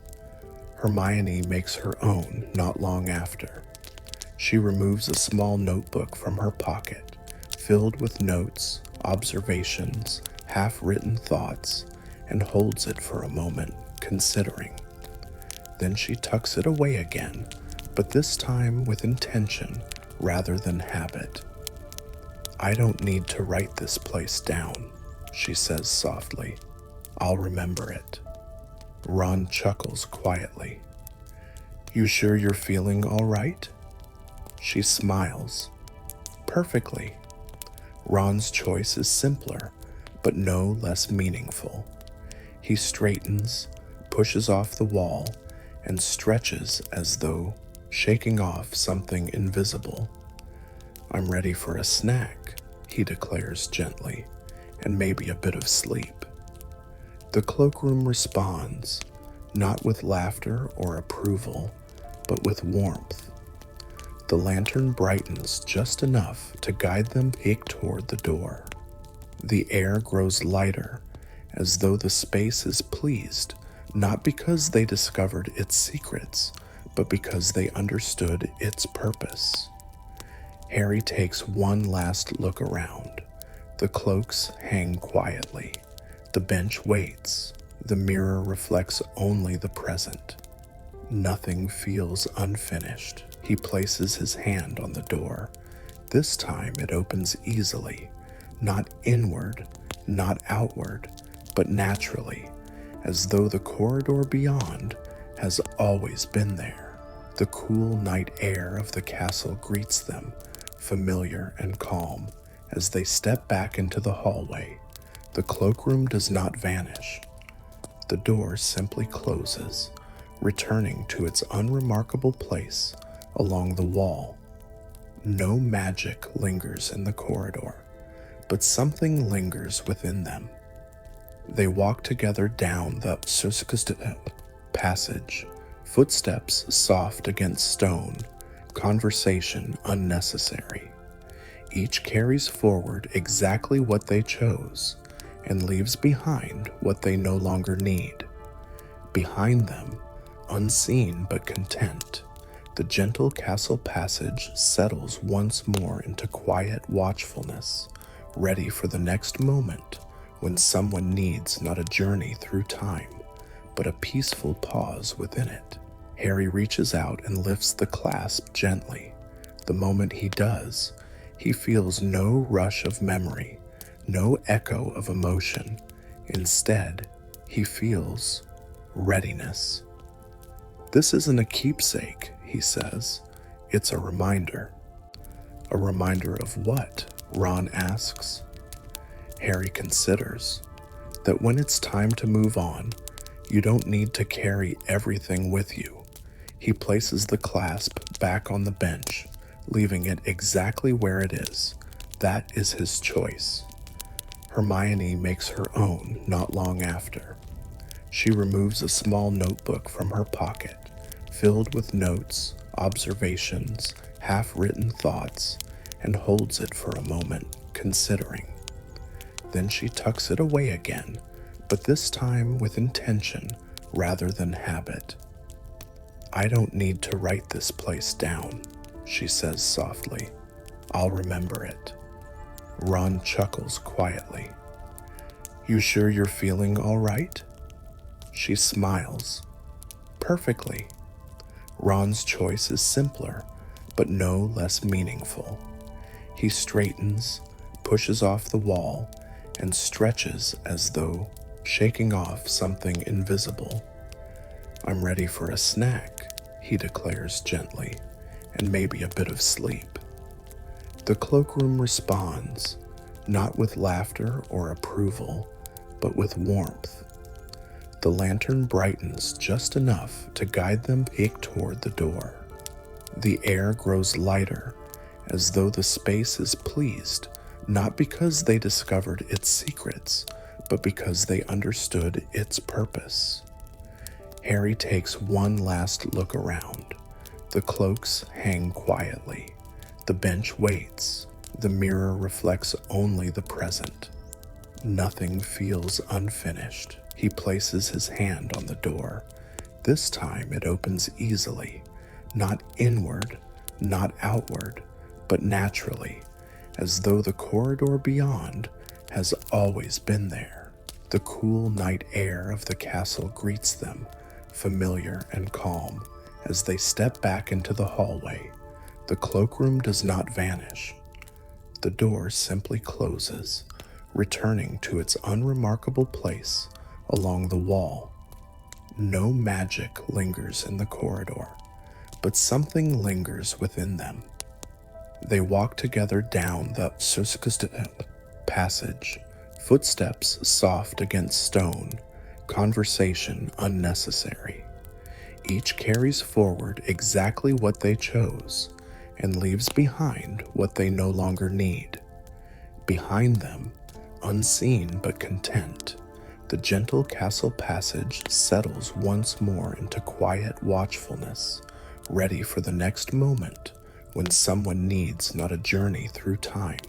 Hermione makes her own not long after. She removes a small notebook from her pocket, filled with notes, observations, half-written thoughts, and holds it for a moment, considering. Then she tucks it away again, but this time with intention rather than habit. I don't need to write this place down, she says softly. I'll remember it. Ron chuckles quietly. You sure you're feeling all right? She smiles. Perfectly. Ron's choice is simpler, but no less meaningful. He straightens, pushes off the wall, and stretches as though shaking off something invisible. I'm ready for a snack, he declares gently, and maybe a bit of sleep. The cloakroom responds, not with laughter or approval, but with warmth. The lantern brightens just enough to guide them back toward the door. The air grows lighter, as though the space is pleased, not because they discovered its secrets, but because they understood its purpose. Harry takes one last look around. The cloaks hang quietly. The bench waits. The mirror reflects only the present. Nothing feels unfinished. He places his hand on the door. This time it opens easily, not inward, not outward, but naturally, as though the corridor beyond has always been there. The cool night air of the castle greets them, familiar and calm, as they step back into the hallway. The cloakroom does not vanish. The door simply closes, returning to its unremarkable place along the wall. No magic lingers in the corridor, but something lingers within them. They walk together down the passage, footsteps soft against stone, conversation unnecessary. Each carries forward exactly what they chose and leaves behind what they no longer need. Behind them, unseen but content, the gentle castle passage settles once more into quiet watchfulness, ready for the next moment when someone needs not a journey through time, but a peaceful pause within it. Harry reaches out and lifts the clasp gently. The moment he does, he feels no rush of memory, no echo of emotion. Instead, he feels readiness. This isn't a keepsake, he says. It's a reminder. A reminder of what? Ron asks. Harry considers that when it's time to move on, you don't need to carry everything with you. He places the clasp back on the bench, leaving it exactly where it is. That is his choice. Hermione makes her own not long after. She removes a small notebook from her pocket, filled with notes, observations, half-written thoughts, and holds it for a moment, considering. Then she tucks it away again, but this time with intention rather than habit. I don't need to write this place down, she says softly. I'll remember it. Ron chuckles quietly. You sure you're feeling all right? She smiles. Perfectly. Ron's choice is simpler, but no less meaningful. He straightens, pushes off the wall, and stretches as though shaking off something invisible. I'm ready for a snack, he declares gently, and maybe a bit of sleep. The cloakroom responds, not with laughter or approval, but with warmth. The lantern brightens just enough to guide them back toward the door. The air grows lighter, as though the space is pleased, not because they discovered its secrets, but because they understood its purpose. Harry takes one last look around. The cloaks hang quietly. The bench waits. The mirror reflects only the present. Nothing feels unfinished. He places his hand on the door. This time it opens easily, not inward, not outward, but naturally, as though the corridor beyond has always been there. The cool night air of the castle greets them, familiar and calm, as they step back into the hallway. The cloakroom does not vanish. The door simply closes, returning to its unremarkable place along the wall. No magic lingers in the corridor, but something lingers within them. They walk together down the passage, footsteps soft against stone, conversation unnecessary. Each carries forward exactly what they chose and leaves behind what they no longer need. Behind them, unseen but content, the gentle castle passage settles once more into quiet watchfulness, ready for the next moment when someone needs not a journey through time,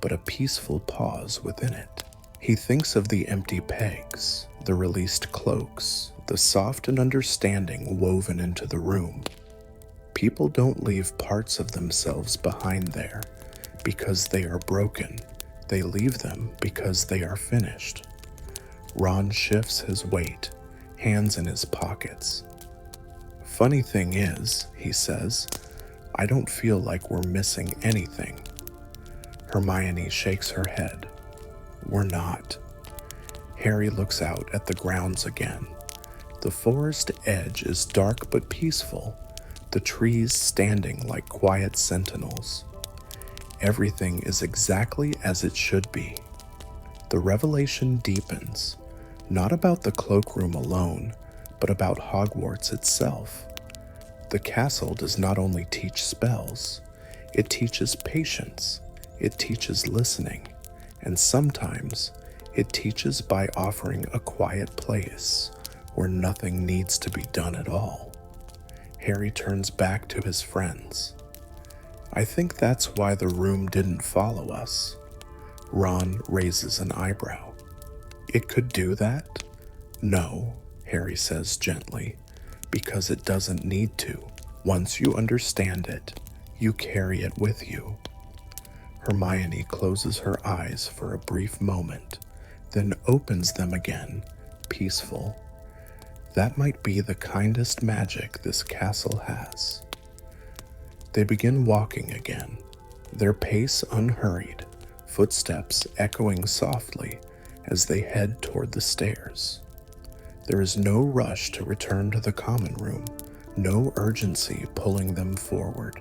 but a peaceful pause within it. He thinks of the empty pegs, the released cloaks, the soft and understanding woven into the room. People don't leave parts of themselves behind there because they are broken. They leave them because they are finished. Ron shifts his weight, hands in his pockets. Funny thing is, he says, I don't feel like we're missing anything. Hermione shakes her head. We're not. Harry looks out at the grounds again. The forest edge is dark but peaceful, the trees standing like quiet sentinels. Everything is exactly as it should be. The revelation deepens, not about the cloakroom alone, but about Hogwarts itself. The castle does not only teach spells, it teaches patience, it teaches listening, and sometimes it teaches by offering a quiet place where nothing needs to be done at all. Harry turns back to his friends. I think that's why the room didn't follow us. Ron raises an eyebrow. It could do that? No, Harry says gently, because it doesn't need to. Once you understand it, you carry it with you. Hermione closes her eyes for a brief moment, then opens them again, peaceful. That might be the kindest magic this castle has. They begin walking again, their pace unhurried, footsteps echoing softly as they head toward the stairs. There is no rush to return to the common room, no urgency pulling them forward.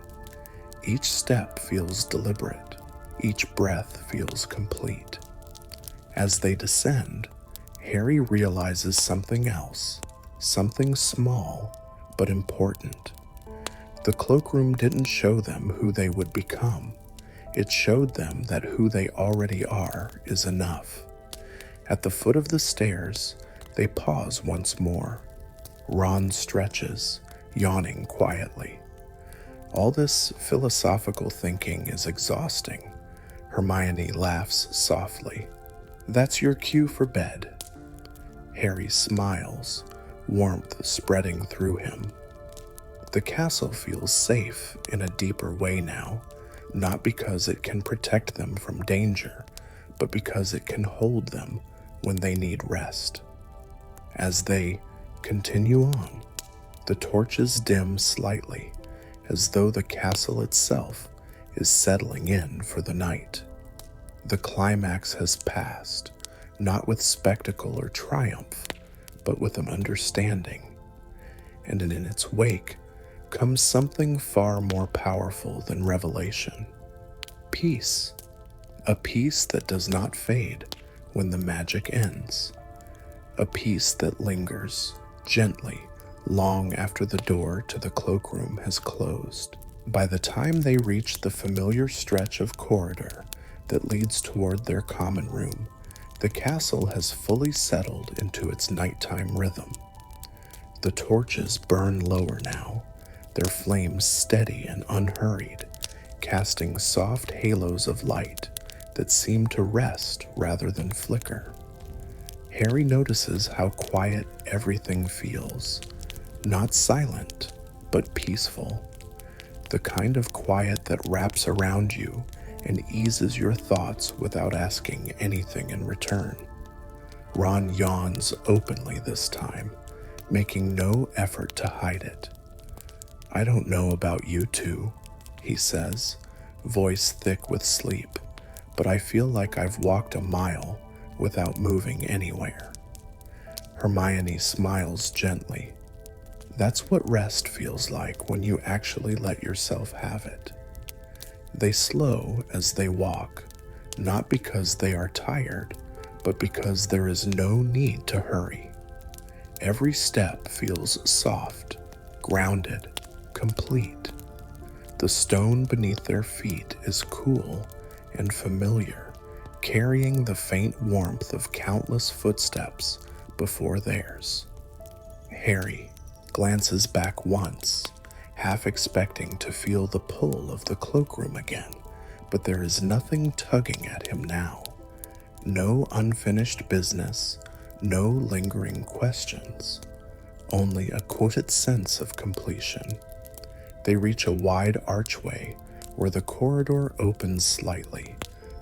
Each step feels deliberate, each breath feels complete. As they descend, Harry realizes something else, something small but important. The cloakroom didn't show them who they would become. It showed them that who they already are is enough. At the foot of the stairs, they pause once more. Ron stretches, yawning quietly. All this philosophical thinking is exhausting. Hermione laughs softly. That's your cue for bed. Harry smiles, warmth spreading through him. The castle feels safe in a deeper way now, not because it can protect them from danger, but because it can hold them when they need rest. As they continue on, the torches dim slightly, as though the castle itself is settling in for the night. The climax has passed, not with spectacle or triumph, but with an understanding. And in its wake comes something far more powerful than revelation. Peace. A peace that does not fade when the magic ends. A peace that lingers, gently, long after the door to the cloakroom has closed. By the time they reach the familiar stretch of corridor that leads toward their common room, The castle has fully settled into its nighttime rhythm. The torches burn lower now, their flames steady and unhurried, casting soft halos of light that seem to rest rather than flicker. Harry notices how quiet everything feels, not silent, but peaceful. The kind of quiet that wraps around you and eases your thoughts without asking anything in return. Ron yawns openly this time, making no effort to hide it. "I don't know about you two," he says, voice thick with sleep, "but I feel like I've walked a mile without moving anywhere." Hermione smiles gently. "That's what rest feels like when you actually let yourself have it." They slow as they walk, not because they are tired, but because there is no need to hurry. Every step feels soft, grounded, complete. The stone beneath their feet is cool and familiar, carrying the faint warmth of countless footsteps before theirs. Harry glances back once, half expecting to feel the pull of the cloakroom again, but there is nothing tugging at him now. No unfinished business, no lingering questions, only a quoted sense of completion. They reach a wide archway where the corridor opens slightly,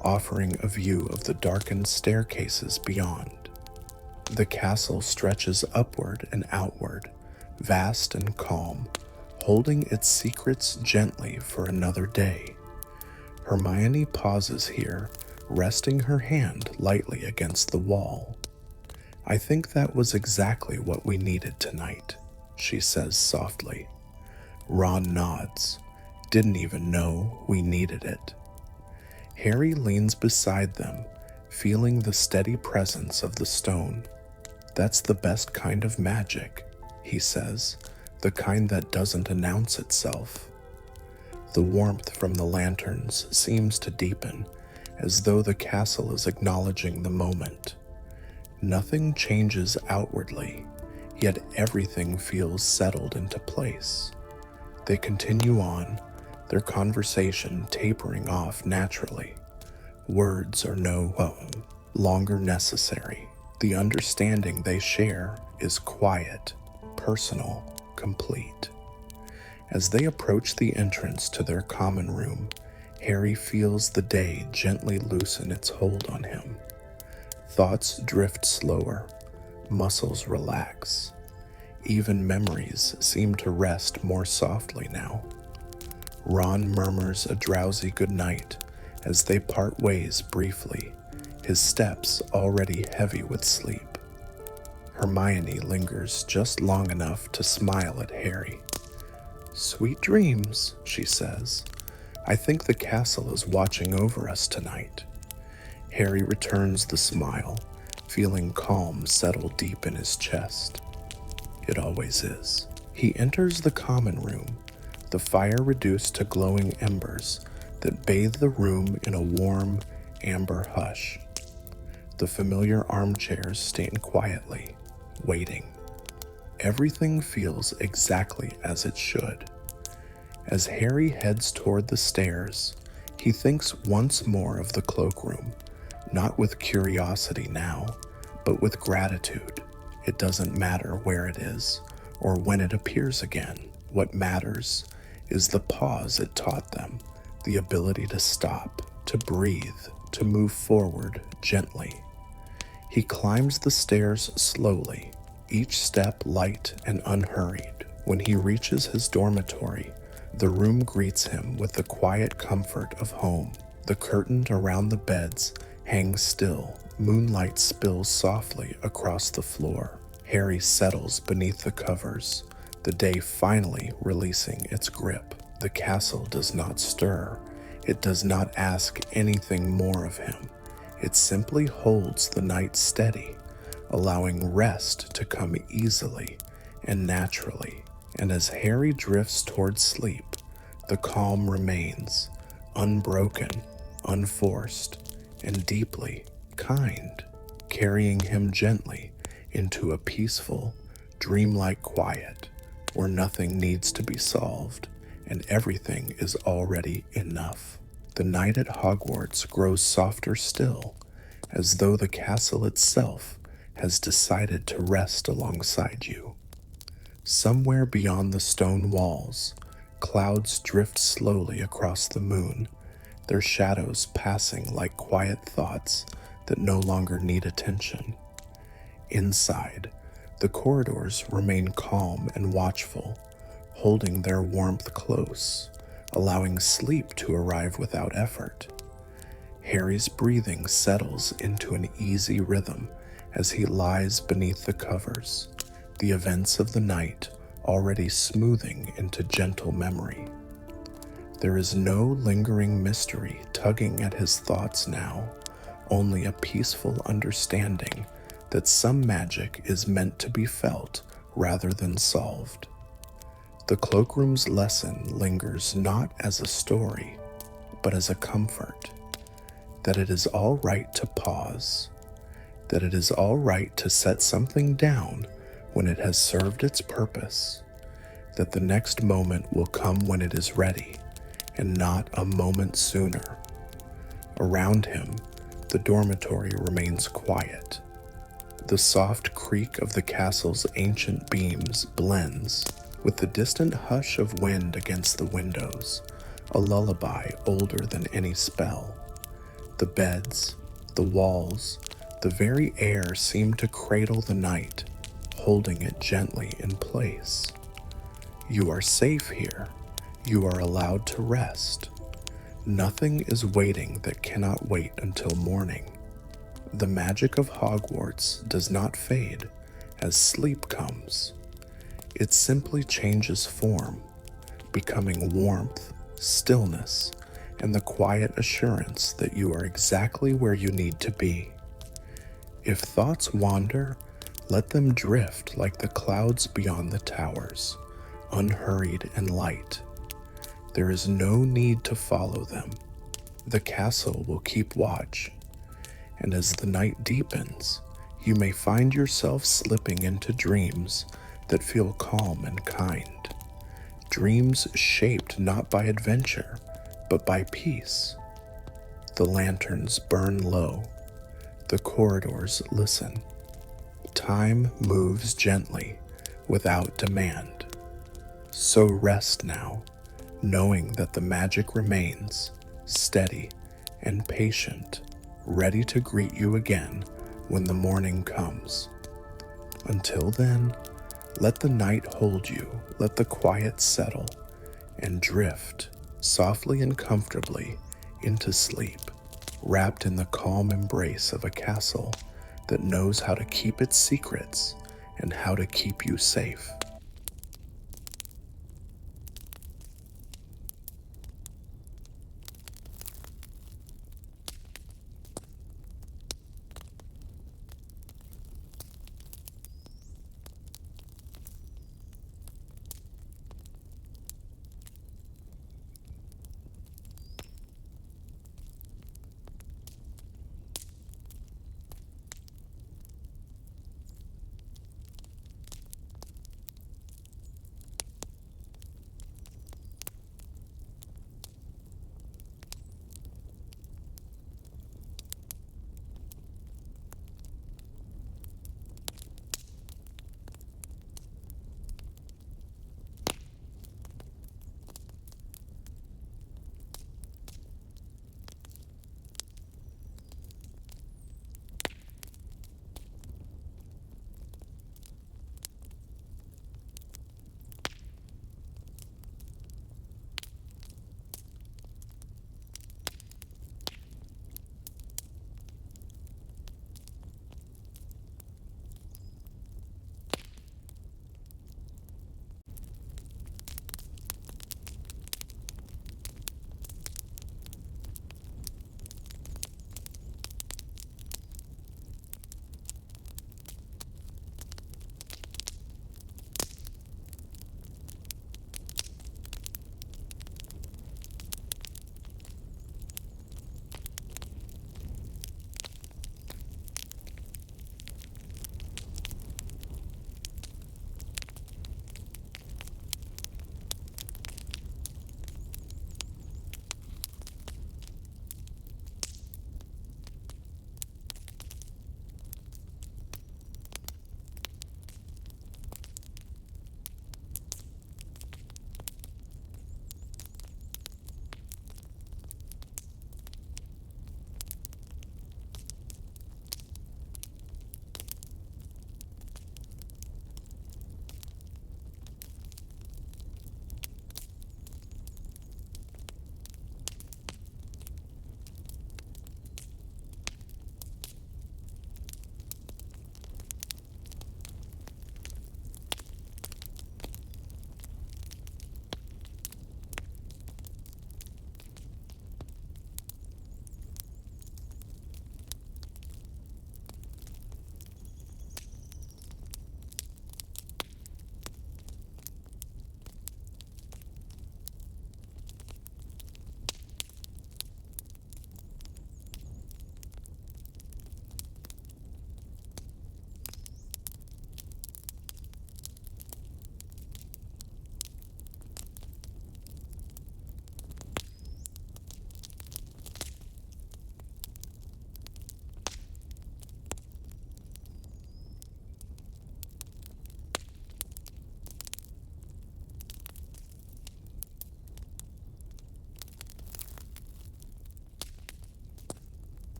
offering a view of the darkened staircases beyond. The castle stretches upward and outward, vast and calm, holding its secrets gently for another day. Hermione pauses here, resting her hand lightly against the wall. "I think that was exactly what we needed tonight," she says softly. Ron nods. "Didn't even know we needed it." Harry leans beside them, feeling the steady presence of the stone. "That's the best kind of magic," he says, "the kind that doesn't announce itself." The warmth from the lanterns seems to deepen, as though the castle is acknowledging the moment. Nothing changes outwardly, yet everything feels settled into place. They continue on, their conversation tapering off naturally. Words are no longer necessary. The understanding they share is quiet, personal, complete. As they approach the entrance to their common room, Harry feels the day gently loosen its hold on him. Thoughts drift slower, muscles relax. Even memories seem to rest more softly now. Ron murmurs a drowsy goodnight as they part ways briefly, his steps already heavy with sleep. Hermione lingers just long enough to smile at Harry. "Sweet dreams," she says. "I think the castle is watching over us tonight." Harry returns the smile, feeling calm settle deep in his chest. It always is. He enters the common room, the fire reduced to glowing embers that bathe the room in a warm, amber hush. The familiar armchairs stand quietly, waiting. Everything feels exactly as it should. As Harry heads toward the stairs, he thinks once more of the cloakroom, not with curiosity now, but with gratitude. It doesn't matter where it is, or when it appears again. What matters is the pause it taught them, the ability to stop, to breathe, to move forward gently. He climbs the stairs slowly, each step light and unhurried. When he reaches his dormitory, the room greets him with the quiet comfort of home. The curtain around the beds hangs still. Moonlight spills softly across the floor. Harry settles beneath the covers, the day finally releasing its grip. The castle does not stir. It does not ask anything more of him. It simply holds the night steady, allowing rest to come easily and naturally. And as Harry drifts toward sleep, the calm remains, unbroken, unforced, and deeply kind. carrying him gently into a peaceful, dreamlike quiet where nothing needs to be solved and everything is already enough. The night at Hogwarts grows softer still, as though the castle itself has decided to rest alongside you. Somewhere beyond the stone walls, clouds drift slowly across the moon, their shadows passing like quiet thoughts that no longer need attention. Inside, the corridors remain calm and watchful, holding their warmth close, allowing sleep to arrive without effort. Harry's breathing settles into an easy rhythm as he lies beneath the covers, the events of the night already smoothing into gentle memory. There is no lingering mystery tugging at his thoughts now, only a peaceful understanding that some magic is meant to be felt rather than solved. The Cloakroom's lesson lingers not as a story, but as a comfort, that it is all right to pause, that it is all right to set something down when it has served its purpose, that the next moment will come when it is ready, and not a moment sooner. Around him, the dormitory remains quiet. The soft creak of the castle's ancient beams blends with the distant hush of wind against the windows, a lullaby older than any spell. The beds, the walls, the very air seem to cradle the night, holding it gently in place. You are safe here. You are allowed to rest. Nothing is waiting that cannot wait until morning. The magic of Hogwarts does not fade as sleep comes. It simply changes form, becoming warmth, stillness, and the quiet assurance that you are exactly where you need to be. If thoughts wander, let them drift like the clouds beyond the towers, unhurried and light. There is no need to follow them. The castle will keep watch, and as the night deepens, you may find yourself slipping into dreams that feel calm and kind. Dreams shaped not by adventure, but by peace. The lanterns burn low. The corridors listen. Time moves gently, without demand. So rest now, knowing that the magic remains, steady and patient, ready to greet you again when the morning comes. Until then, let the night hold you, let the quiet settle, and drift softly and comfortably into sleep, wrapped in the calm embrace of a castle that knows how to keep its secrets and how to keep you safe.